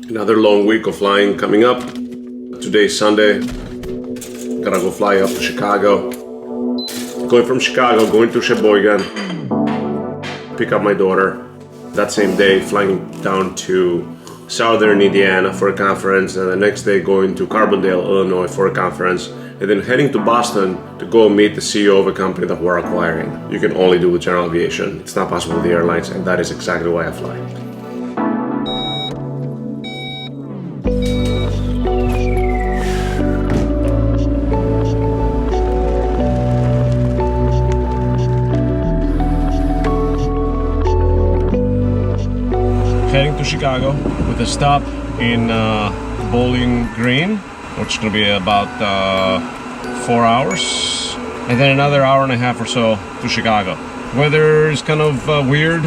Another long week of flying coming up. Today's Sunday. Gotta go fly up to Chicago. Going from Chicago, going to Sheboygan, pick up my daughter. That same day, flying down to Southern Indiana for a conference, and the next day going to Carbondale, Illinois for a conference, and then heading to Boston to go meet the CEO of a company that we're acquiring. You can only do with general aviation. It's not possible with the airlines, and that is exactly why I fly. Heading to Chicago with a stop in Bowling Green, which is going to be about 4 hours, and then another hour and a half or so to Chicago. Weather is kind of weird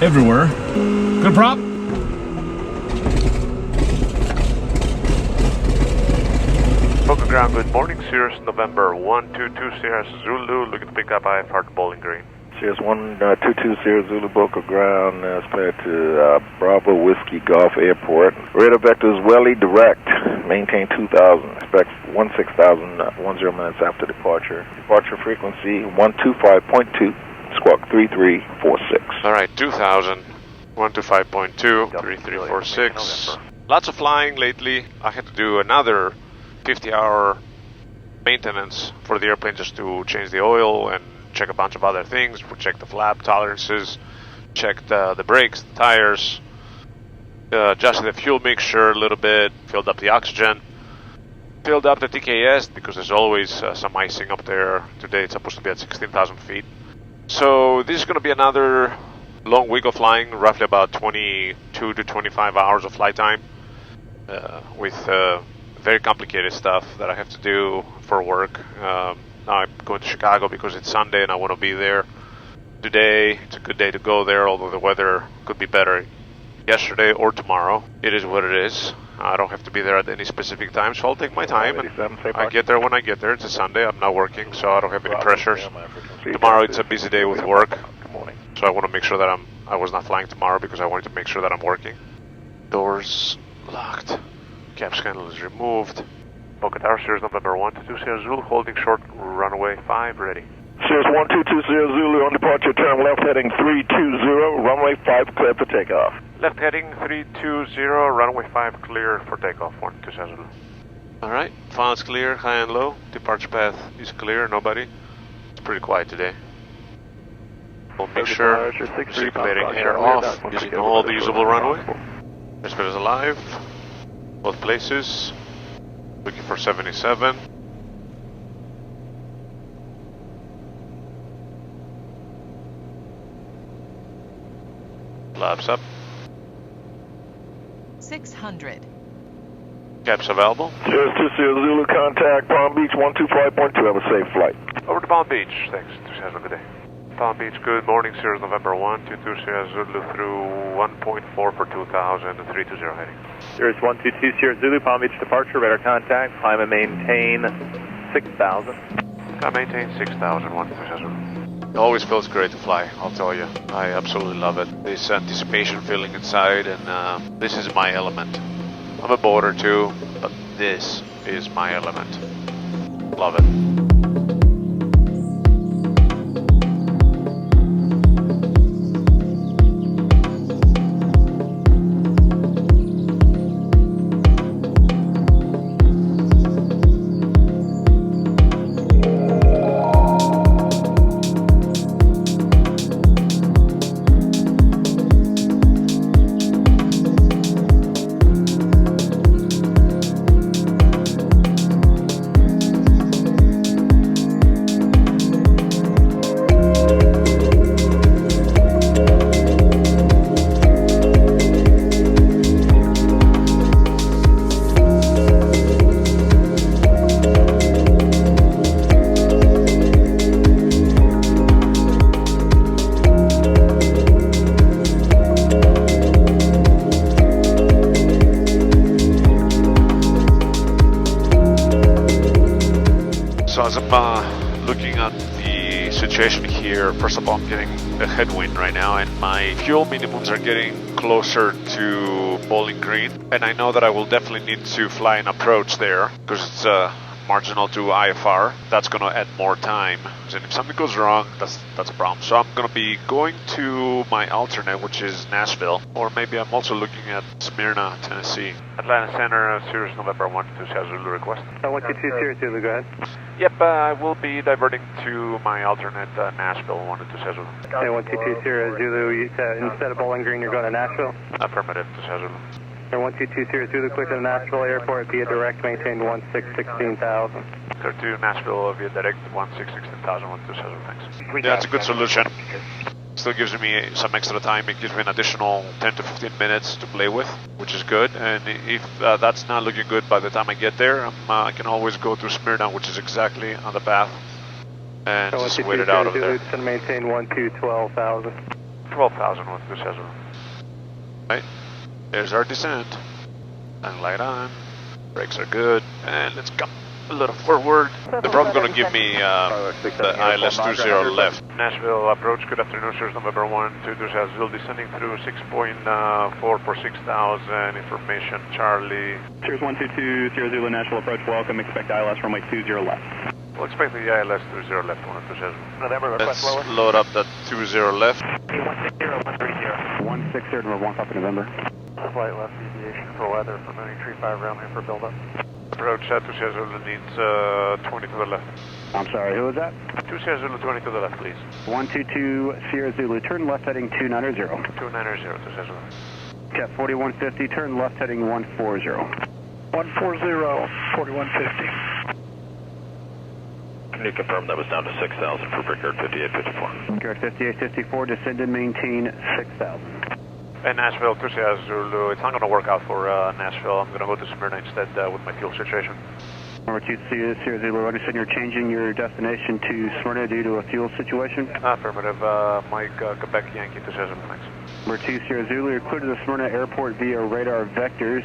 everywhere. Good prop. Broken ground, good morning. Cirrus November 122 Sierra Zulu, looking to pick up IFR to Bowling Green. Cirrus 122 Sierra Zulu, Boca Ground, sped to Bravo Whiskey Golf Airport. Radar vector is welly direct, maintain 2000, expect 16,000, 10 minutes after departure. Departure frequency 125.2, squawk 3346. Alright, 2000, 125.2, 3346. Lots of flying lately. I had to do another 50-hour maintenance for the airplane just to change the oil and check a bunch of other things. We checked the flap tolerances, checked the brakes, the tires, adjusted the fuel mixture a little bit, filled up the oxygen, filled up the TKS because there's always some icing up there. Today it's supposed to be at 16,000 feet. So this is going to be another long week of flying, roughly about 22 to 25 hours of flight time with very complicated stuff that I have to do for work. Now I'm going to Chicago because it's Sunday and I want to be there today. It's a good day to go there, although the weather could be better yesterday or tomorrow. It is what it is. I don't have to be there at any specific time, so I'll take my time. And I get there when I get there. It's a Sunday. I'm not working, so I don't have any pressures. Tomorrow it's a busy day with work, so I want to make sure that I was not flying tomorrow because I wanted to make sure that I'm working. Doors locked. Cap scandal is removed. Boca Tower, Cirrus November 122 Sierra Zulu, holding short, runway 5, ready. Cirrus 122 Sierra Zulu, on departure, turn left heading 320, runway 5 clear for takeoff. Left heading 320, runway 5 clear for takeoff, 122 Sierra Zulu. Alright, file's clear, high and low. Departure path is clear, nobody. It's pretty quiet today. We'll make sure circulating air off, using all the usable runway. Airspeed is alive, both places. Looking for 77. Flaps up. 600. Caps available. Cirrus 2 Sierra Zulu, contact Palm Beach 125.2. Have a safe flight. Over to Palm Beach. Thanks. Have a good day. Palm Beach, good morning. Cirrus November 122 Sierra Zulu through 1.4 for 2000 and 320 heading. Cirrus 122 Sierra Zulu, Palm Beach departure, radar contact, climb and maintain 6,000. I maintain 6,000, 122 Zulu. It always feels great to fly, I'll tell you. I absolutely love it. This anticipation feeling inside, and this is my element. I'm a boater too, but this is my element. Love it. So as I'm looking at the situation here, first of all, I'm getting a headwind right now, and my fuel minimums are getting closer to Bowling Green, and I know that I will definitely need to fly an approach there because it's marginal to IFR. That's gonna add more time, and if something goes wrong, that's a problem. So I'm gonna be going to my alternate, which is Nashville, or maybe I'm also looking at Smyrna, Tennessee. Atlanta Center, Cirrus November 122 Zulu request. 122 Cirrus Zulu, go ahead. Yep, I will be diverting to my alternate Nashville 122 Zulu. Okay, 122 Cirrus Zulu, you said instead of Bowling Green, you're going to Nashville? Affirmative to Zulu. 122 Cirrus Zulu, clear to the Nashville airport via direct, maintain 1616,000. Clear to Nashville via direct 1616,000, 127, thanks. Yeah, that's a good solution. Still gives me some extra time. It gives me an additional 10 to 15 minutes to play with, which is good. And if that's not looking good by the time I get there, I can always go to Smyrna, which is exactly on the path, and just wait it out over there. To maintain 12,000. 12,000, 127. Right, there's our descent. And light on. Brakes are good, and let's come a little forward. They're probably going to give me the ILS 20 left. Nashville approach, good afternoon, Cirrus November 122 Zulu, descending through 6.4 per 6,000, information Charlie. Cirrus 122 Zulu, Nashville approach, welcome, expect ILS runway 20 left. We'll expect the ILS 20 left, 122 November, Let's load up that 20 left. 160, 160, number 1 copy November. Flight left deviation for weather, permitting 35 round for build-up. Approach 20 Zulu needs 20 to the left. I'm sorry, who was that? 20 Zulu, 20 to the left, please. 122 Sierra Zulu, turn left heading 290. 290, 20 Zulu. Cat 4150, turn left heading 140. 140, 4150. Can you confirm that was down to 6,000 for Brickyard 5854? Brickyard 5854, descend and maintain 6,000. And Nashville, 20 Zulu, it's not going to work out for Nashville. I'm going to go to Smyrna instead with my fuel situation. Number 2 Sierra Zulu, understand you're changing your destination to Smyrna due to a fuel situation? Affirmative, Mike, Quebec, Yankee, 20 Zulu, thanks. Number 2 Sierra Zulu, you're clear to the Smyrna airport via radar vectors.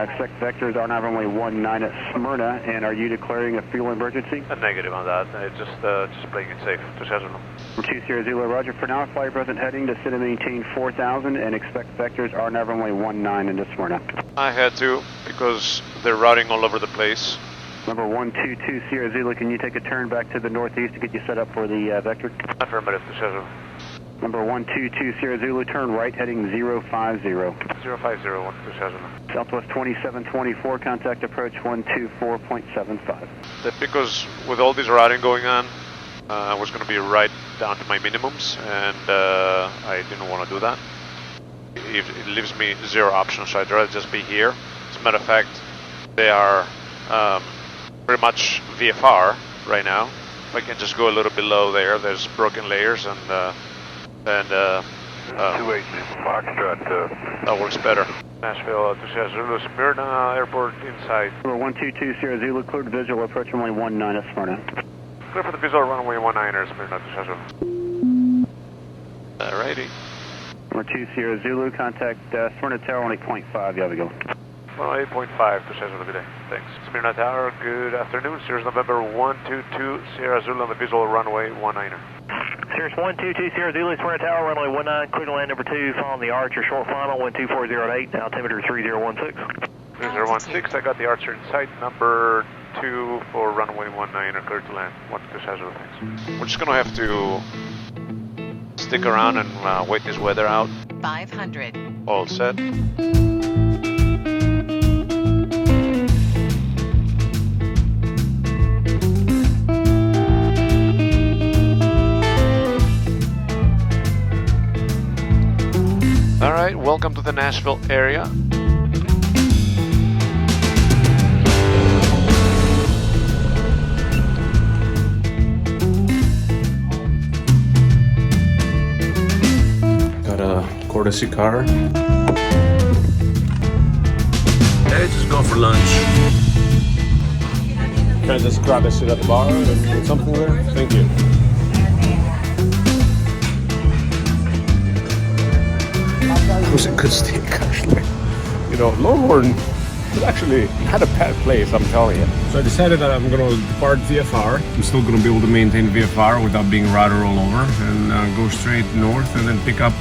Expect vectors are now runway 19 at Smyrna, and are you declaring a fuel emergency? A negative on that, just playing it safe, 20 Zulu. Number 2 Sierra Zulu, roger. For now, flight present heading, descend and maintain 4,000, and expect vectors are now runway 19 into Smyrna. I had to, because they're routing all over the place. Number 122 Sierra Zulu, can you take a turn back to the northeast to get you set up for the vector? Affirmative, 20 Zulu. Number 122 Sierra Zulu, turn right heading 050. 050, 120 Zulu. Southwest 2724, contact approach 124.75. Because with all this routing going on, I was going to be right down to my minimums, and I didn't want to do that. It leaves me zero options, so I'd rather just be here. As a matter of fact, they are pretty much VFR right now. If I can just go a little below there, there's broken layers, and 280 Foxtrot. that works better. Nashville, 20 Zulu, Smyrna Airport inside. Number 122 Sierra Zulu, cleared visual, approach runway 19 at Smyrna. Clear for the visual runway 19er, Smyrna, 20 Zulu. Alrighty. Number 2 Sierra Zulu, contact Smyrna Tower, only 0.5, you have to go. 8.5 to Sierra Zulu, good day. Thanks. Smyrna Tower, good afternoon. Cirrus November 122, Sierra Zulu on the visual runway 19er. Cirrus 122 Sierra Zulu, Smyrna Tower, runway 19, clear to land number 2, following the Archer short final, 12408, altimeter 3016. 3016, I got the Archer in sight, number 2 for runway 19er, clear to land, 122 Sierra Zulu, thanks. We're just going to have to stick around and wait this weather out. 500. All set. Alright, welcome to the Nashville area. Got a courtesy car. Hey, just go for lunch. Can I just grab a seat at the bar and something there? Thank you. It was a good steak, actually. You know, Longhorn actually had a bad place, I'm telling you. So I decided that I'm going to depart VFR. I'm still going to be able to maintain VFR without being routed all over, and go straight north and then pick up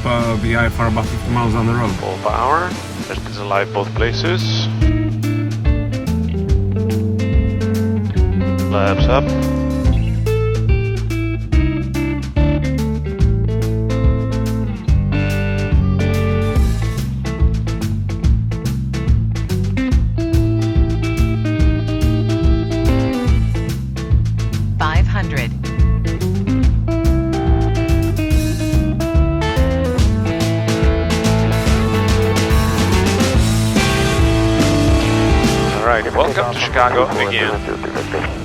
the IFR about 50 miles down the road. Full power. There's fly both places. Flaps up. Welcome to Chicago again.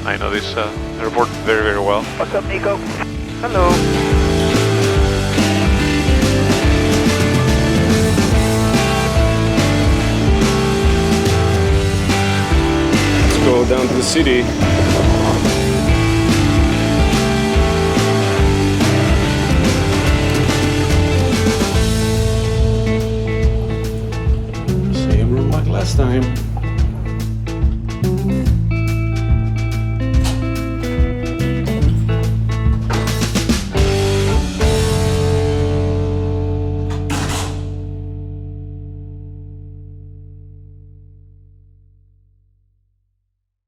I know this airport very, very well. What's up, Nico? Hello. Let's go down to the city. Same room like last time.